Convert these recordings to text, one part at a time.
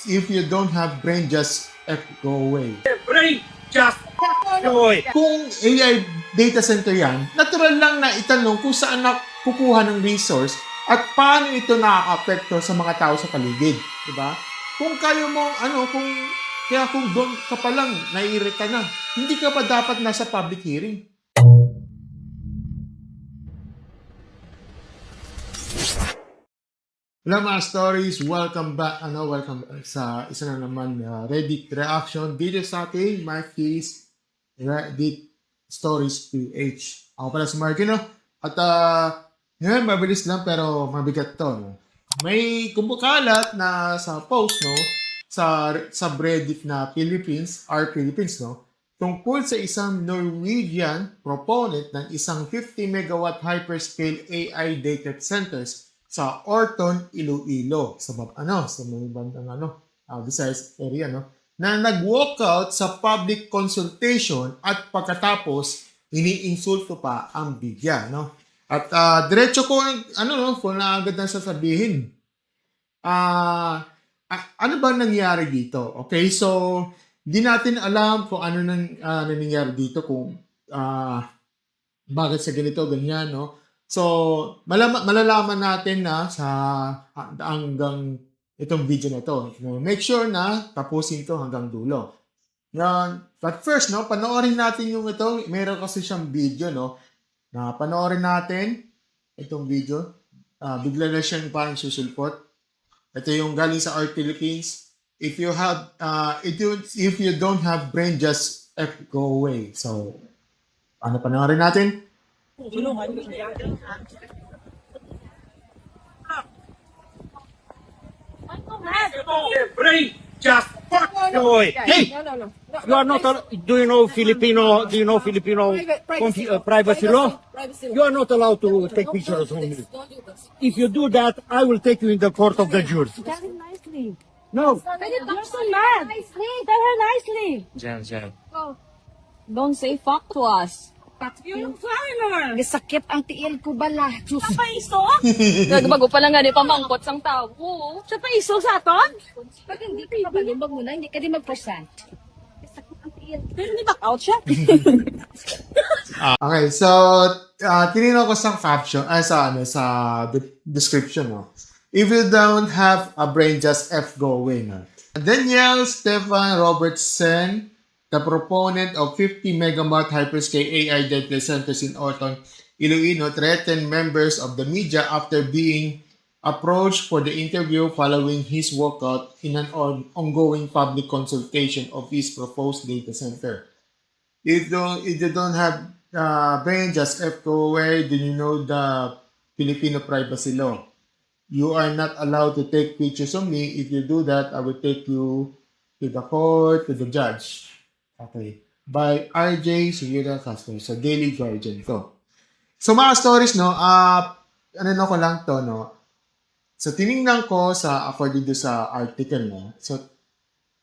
If you don't have brain, just go away. Brain, just go away. Kung AI data center yan, natural lang na itanong kung saan nakukuha ng resource at paano ito nakaka-apekto sa mga tao sa paligid. Diba? Kung kayo mo, kung doon ka pa lang, naiirita na, hindi ka pa dapat nasa public hearing. Hello mga stories, welcome back sa isa na naman Reddit reaction video sa ating My Case Reddit Stories PH. Ako pala si Markino at ngayon mabilis lang pero mabigat to. No? May kumakalat na sa post sa subreddit na Philippines, our Philippines, tungkol sa isang Norwegian proponent ng isang 50 megawatt hyperscale AI data centers sa Orton, Iloilo, sa may bandang Visayas area, na nag-walkout sa public consultation at pagkatapos iniinsulto pa ang bigya, At diretso ko kung na agad na sasabihin. Ano ba nangyari dito? Okay, so di natin alam kung ano nangyari dito, kung bakit sa ganito, ganyan, So, malalaman natin na sa hanggang itong video na ito. Make sure na tapusin ito hanggang dulo. But first, panoorin natin yung ito. Meron kasi siyang video, na panoorin natin itong video. Bigla na siyang parang susulpot. Ito yung galing sa Art Philippines. If you don't have brain, just go away. So, panoorin natin? Brain, just go away. Hey, No. you are not. Do you know Filipino? Do you know Filipino privacy law? Privacy You are not allowed to take pictures of me. Don't do this. If you do that, I will take you in the court of the jurors. Tell him nicely. No. You're so mad. Tell her nicely. Jan. Don't say fuck to us. Yung foreigner. Sakit ang tiil ko bala. Diyos. Sa paiso? Nagbago pa lang nga ni pamangkot sang tao. Sa paiso sa aton? Pag hindi ka papalumbag mo na, hindi ka din mag-present. Sakit ang tiil. Pero ni back out siya. Okay, so tinignan ko sa caption, sa description, If you don't have a brain, just go away, Daniel Stefan Robertson, the proponent of 50 megawatt hyperscale AI data centers in Orton, Iloilo, threatened members of the media after being approached for the interview following his walkout in an ongoing public consultation of his proposed data center. If you don't have brain, just go away. Do you know the Filipino privacy law? You are not allowed to take pictures of me. If you do that, I will take you to the court, to the judge. Okay. By RJ Sugida Castro sa Daily Guardian to. So mga stories, ko lang to, So tiningnan ko according to sa article, So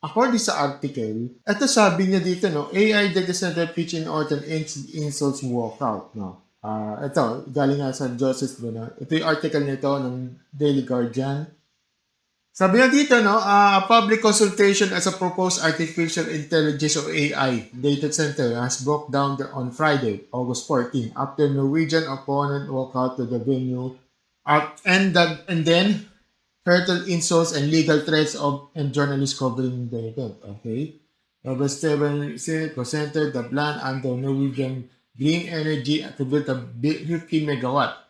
according sa article, ito sabi niya dito, AI data center pitch in Orton insults walkout, ito, galing nga sa Joseph, Ito yung article nito ng Daily Guardian. Sabi niya dito, a public consultation as a proposed artificial intelligence or AI data center has broke down on Friday, August 14, after Norwegian opponent walked out to the venue and then hurled insults and legal threats and journalists covering the event. Okay? August 7 presented the plan under Norwegian Green Energy to build a 50 megawatt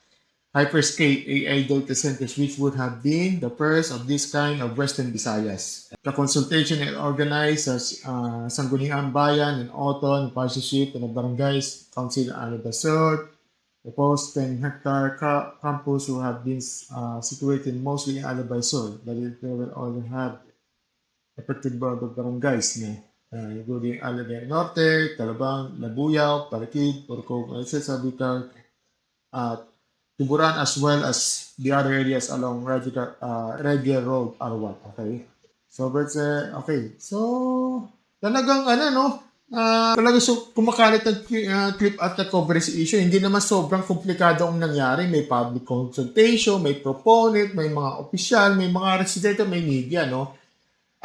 hyperscale AI data centers, which would have been the first of this kind of Western Visayas. The consultation is organized as Sangguniang Bayan and Orton, partnership and the barangays, Council Alaba Sur, the post 10-hectare campus will have been situated mostly in Alabay Sur, but it will only have affected by the barangays, including Alabay Norte, Talabang, Labuyao, Parakid, Porcog, Sabitan, Tuburan, as well as the other areas along Regia Road, Arwat. Okay? So, okay. So, talagang talagang kumakalit ang clip at the coverage issue. Hindi naman sobrang komplikado ang nangyari. May public consultation, may proponent, may mga opisyal, may mga residente, may media,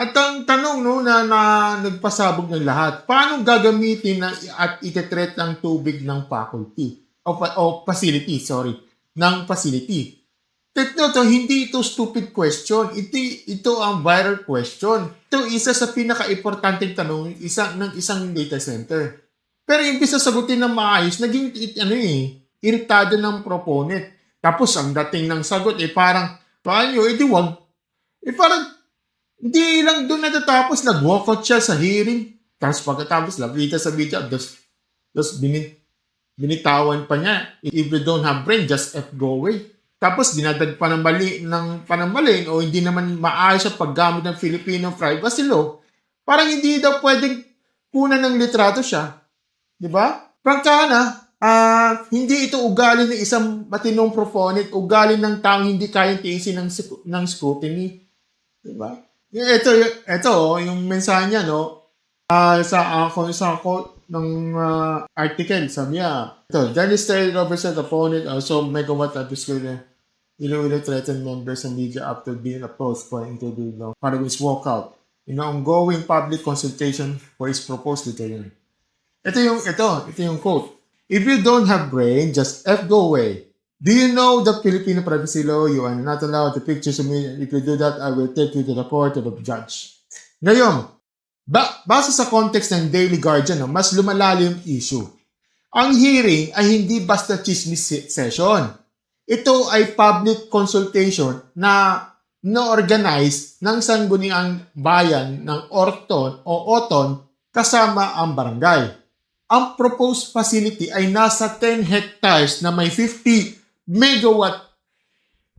At ang tanong no, na nagpasabog ng lahat, paano gagamitin at itetreat ang tubig ng faculty o facility, sorry, ng facility? Ito, hindi ito stupid question. Ito ang viral question. Ito isa sa pinaka-importanteng tanong ng isang data center. Pero imbis na sagutin ng maayos, naging iritado ng proponent. Tapos ang dating ng sagot parang, paano, wag. Parang, hindi lang doon natatapos, nag-walkout siya sa hearing. Tapos pagkatapos, lapita sa video, tapos binitawan pa niya. If you don't have brain, just go away. Tapos dinadag pa ng mali o hindi naman maayos sa paggamit ng Filipino privacy law. Parang hindi daw pwedeng punan ng litrato siya. Di ba? Prangkana, hindi ito ugali ng isang matinong proponent, ugali ng taong hindi kayang tiisin ng scrutiny. Di ba? Ito, yung mensahe niya, no? Sa quote ng article, sabi niya, ito, Journalist Roberts said opponent also megawatt at Iloilo threatened members and media after being opposed for an interview long part of his walkout in an ongoing public consultation for his proposed deterrent. Ito yung quote. If you don't have brain, just go away. Do you know the Filipino privacy law? You are not allowed to pictures of me. If you do that, I will take you to the court of the judge. Ngayon, base sa context ng Daily Guardian, mas lumalalim yung issue. Ang hearing ay hindi basta chismis session. Ito ay public consultation na na-organize ng sangguniang bayan ng Oton kasama ang barangay. Ang proposed facility ay nasa 10 hectares na may 50 megawatt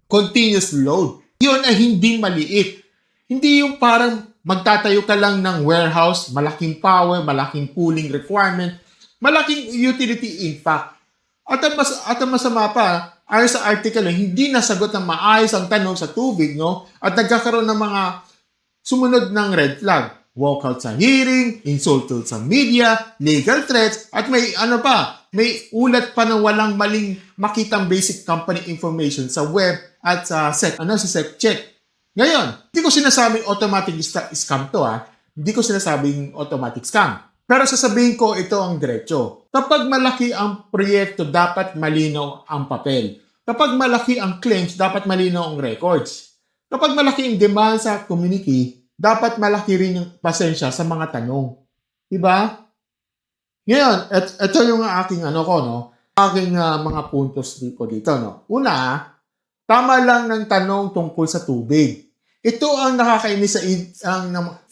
continuous load. Yun ay hindi maliit. Hindi yung parang magtatayo ka lang ng warehouse, malaking power, malaking cooling requirement, malaking utility impact. At ang masama pa, ayon sa article, hindi nasagot ng maayos ang tanong sa tubig, no? At nagkakaroon ng mga sumunod ng red flag. Walkout sa hearing, insulted sa media, legal threats, at may may ulat pa ng walang maling makitang basic company information sa web at sa SEC check. Ngayon, hindi ko sinasabing automatic scam to, Hindi ko sinasabing automatic scam. Pero sasabihin ko ito ang diretso. Kapag malaki ang proyekto, dapat malinaw ang papel. Kapag malaki ang claims, dapat malinaw ang records. Kapag malaki ang demand sa community, dapat malaki rin yung pasensya sa mga tanong. Diba? Ngayon, ito yung aking aking mga puntos dito, no? Una, tama lang ng tanong tungkol sa tubig. Ito ang nakakainis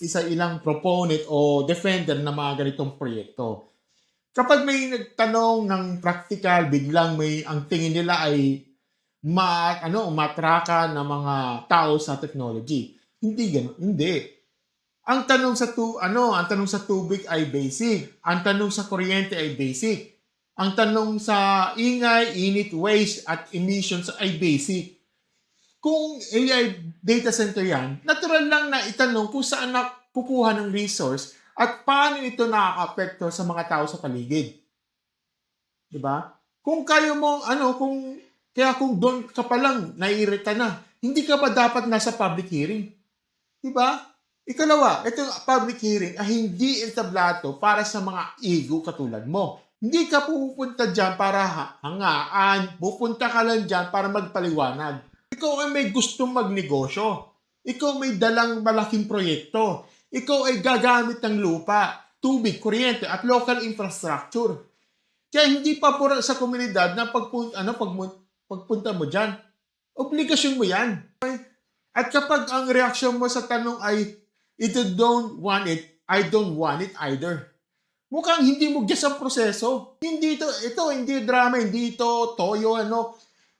sa ilang proponent o defender ng mga ganitong proyekto. Kapag may nagtanong ng practical, biglang ang tingin nila ay matraka ng mga tao sa technology. Hindi ganoon, hindi. Ang tanong sa tubig ay basic. Ang tanong sa kuryente ay basic. Ang tanong sa ingay, init, waste at emissions ay basic. Kung AI data center yan, natural lang na itanong kung saan nakukuha ng resource at paano ito nakaka-apekto sa mga tao sa paligid. Diba? Kung kung doon ka pa lang naiirita na, hindi ka ba dapat nasa public hearing? Diba? Ikalawa, itong public hearing ay hindi entablado para sa mga ego katulad mo. Hindi ka pupunta dyan para hangaan, pupunta ka lang dyan para magpaliwanag. Ikaw ay may gustong magnegosyo. Ikaw may dalang malaking proyekto. Ikaw ay gagamit ng lupa, tubig, kuryente at local infrastructure. Kaya hindi pa pura sa komunidad na pagpunta mo dyan. Obligasyon mo yan. At kapag ang reaksyon mo sa tanong ay, if you don't want it, I don't want it either. Mukhang hindi mo guess ang proseso. Hindi hindi drama, hindi ito toyo,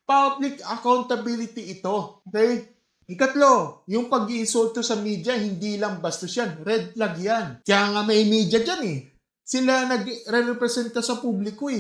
public accountability ito. Okay? Ikatlo, yung pag-iinsulto sa media, hindi lang bastos yan. Red flag yan. Kaya nga may media dyan Sila nagre-representa sa publiko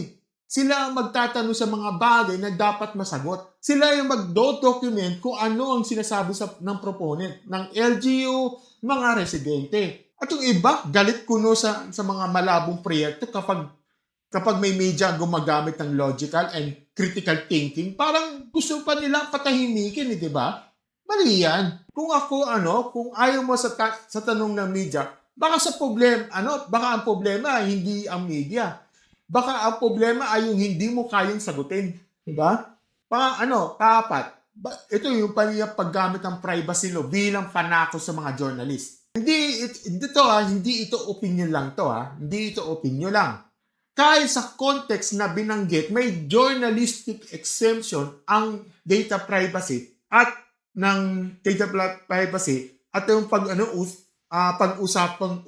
Sila ang magtatanong sa mga bagay na dapat masagot. Sila yung magdo-document kung ano ang sinasabi ng proponent, ng LGU, mga residente. At yung iba, galit kuno sa mga malabong proyekto kapag may media gumagamit ng logical and critical thinking, parang gusto pa nila patahimikin, di ba? Mali yan. Kung kung ayaw mo sa tanong ng media, baka ang problema ay hindi ang media. Baka ang problema ay yung hindi mo kayang sagutin. Diba? Paapat. Ito yung paggamit ng privacy law bilang panako sa mga journalist. Hindi ito opinion lang to ha. Hindi ito opinion lang. Kahit sa context na binanggit, may journalistic exemption ang data privacy at yung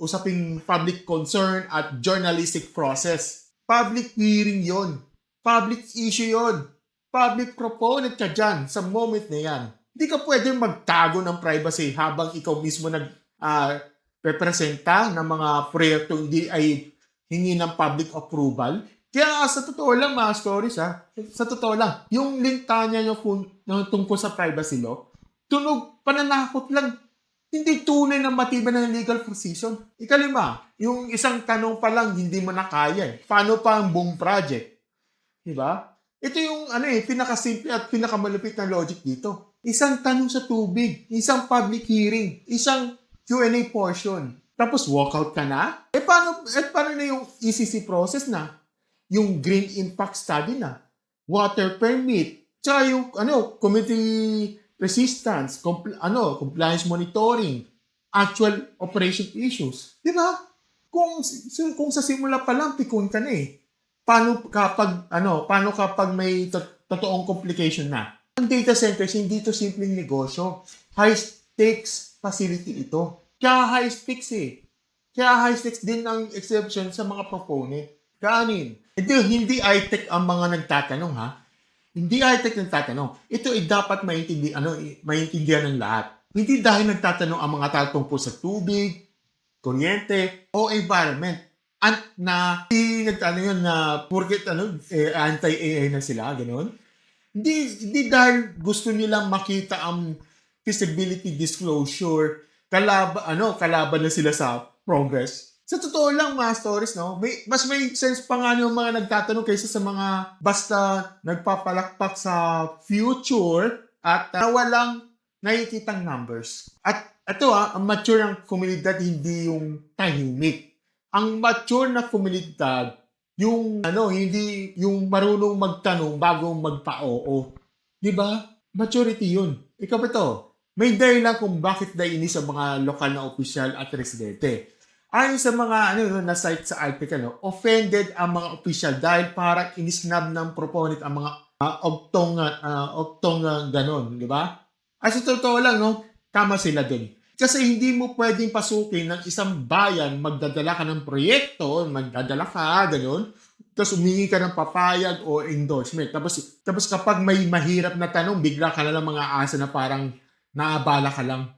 usaping public concern at journalistic process. Public hearing yon. Public issue yon. Public proponent ka dyan sa moment na yan. Hindi ka pwedeng magtago ng privacy habang ikaw mismo representa ng mga proyekto hindi ay hingi ng public approval. Kaya sa totoo lang mga stories sa totoo lang, yung lintanya nyo tungkol sa privacy law, tunog pananakot lang. Hindi tunay na matibay ng legal position. Ikalima, yung isang tanong pa lang hindi mo na kaya. Paano pa ang buong project? Diba? Ito yung pinakasimple at pinakamalupit na logic dito. Isang tanong sa tubig, isang public hearing, isang Q&A portion. Tapos walkout ka na? Paano na yung ECC process na? Yung green impact study na? Water permit? Tsaka yung community resistance, compliance monitoring, actual operation issues. Di ba? Kung sa simula pa lang, pikon ka na eh. Paano kapag may totoong complication na? Ang data centers, hindi ito simpleng negosyo. High-stakes facility ito. Kaya high stakes eh. Kaya high stakes din ang exception sa mga proponent. Kanin? Hindi high-tech ang mga nagtatanong ha. Hindi high-tech nagtatanong. Ito ay dapat maintindihan ng lahat. Hindi dahil nagtatanong ang mga tao tungkol sa tubig, kuryente, o environment. At nagtanong yun na porket anti-AI na sila, gano'n. Hindi dahil gusto nilang makita ang feasibility disclosure kalaban na sila sa progress. Sa totoo lang, mga stories, no? Mas may sense pa nga yung mga nagtatanong kaysa sa mga basta nagpapalakpak sa future at walang nakikitang numbers. At ito ang mature ng komunidad, hindi yung tahimik. Ang mature na komunidad, hindi yung marunong magtanong bago magpa-oo. Di ba? Maturity yun. Ikaw ba to? May dahilan kung bakit nainis sa mga lokal na opisyal at residente. Ayon sa mga na site sa article, offended ang mga opisyal dahil parang inisnab ng proponent ang mga ogtong ganon, di ba? At sa totoo lang, tama sila din. Kasi hindi mo pwedeng pasukin ng isang bayan, magdadala ka ng proyekto, ganon, tapos humingi ka ng papayag o endorsement. Tapos kapag may mahirap na tanong, bigla ka na lang mga asa na parang naabala ka lang.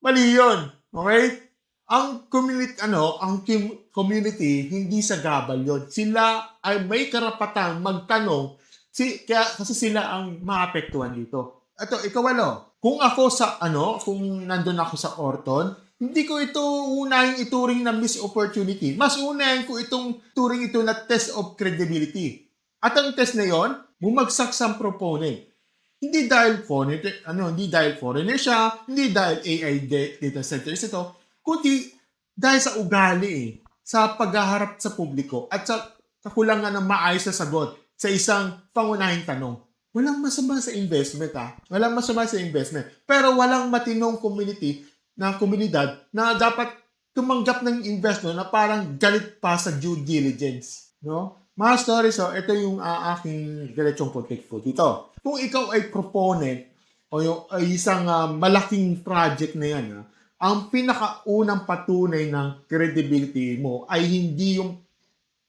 Mali yun. Okay? Ang community, hindi sa gabal yun. Sila ay may karapatang magtanong kasi sila ang maapektuhan dito. Ito, ikaw kung nandun ako sa Orton, hindi ko ito unahin ituring na missed opportunity. Mas unahin ko itong turing ito na test of credibility. At ang test na yon, bumagsak sa proponent. Hindi dahil foreigner siya, hindi dahil AI data centers ito, kundi dahil sa ugali sa paghaharap sa publiko at sa kakulangan ng maayos na sagot sa isang pangunahing tanong. Walang masama sa investment Walang masama sa investment. Pero walang matinong komunidad na dapat tumanggap ng investment na parang galit pa sa due diligence. No? Mga stories, ito yung aking diretsong contact ko dito. Kung ikaw ay proponent o ay isang malaking project na yan, ang pinakaunang patunay ng credibility mo ay hindi yung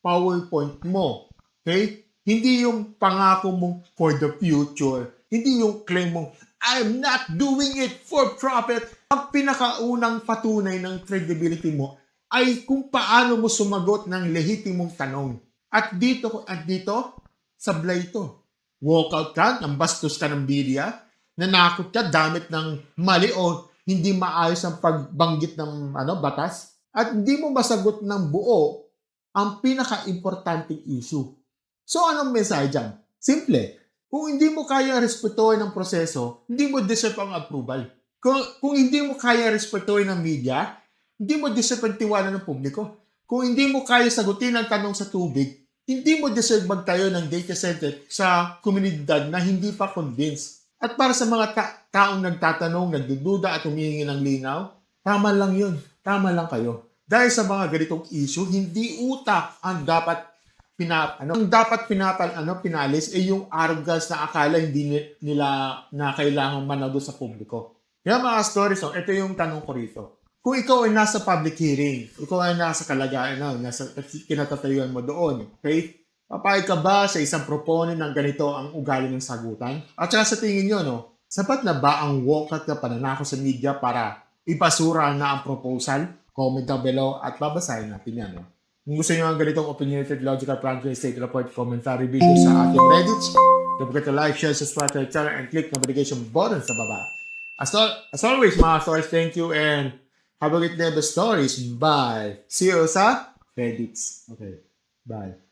PowerPoint mo. Okay? Hindi yung pangako mo for the future. Hindi yung claim mo, I'm not doing it for profit. Ang pinakaunang patunay ng credibility mo ay kung paano mo sumagot ng lehitimong tanong. At dito, sablay ito. Walkout ka, nambastos ka ng media, nanakot ka, damit ng mali o hindi maayos ang pagbanggit ng batas, at hindi mo masagot ng buo ang pinaka-importanting issue. So, anong mensahe dyan? Simple. Kung hindi mo kaya respetuhin ang proseso, hindi mo deserve ang approval. Kung hindi mo kaya respetuhin ang media, hindi mo deserve ang tiwala ng publiko. Kung hindi mo kaya sagutin ang tanong sa tubig, hindi mo deserve magtayo ng data center sa komunidad na hindi pa convinced. At para sa mga taong nagtatanong, nagdududa at humihingi ng linaw, tama lang yun. Tama lang kayo. Dahil sa mga ganitong issue, hindi utak ang dapat pinalis ay yung arrogance na akala hindi nila na kailangan managot sa publiko. Kaya mga stories, ito yung tanong ko rito. Kung ikaw ay nasa public hearing, ikaw ay nasa kalagayan, nasa kinatatayuan mo doon, okay? Papayag ka ba sa isang proponent ng ganito ang ugali ng sagutan? At saka sa tingin nyo, sapat na ba ang wokat na pananako sa media para ipasura na ang proposal? Comment down below at babasahin natin yan. Kung gusto nyo ang ganitong opinionated, logical, frank, state report, commentary video sa ating Reddit, don't forget to like, share, subscribe to our channel, and click notification button sa baba. As always, mga stories, thank you and have a great day of stories. Bye! See you sa Reddit. Okay, bye.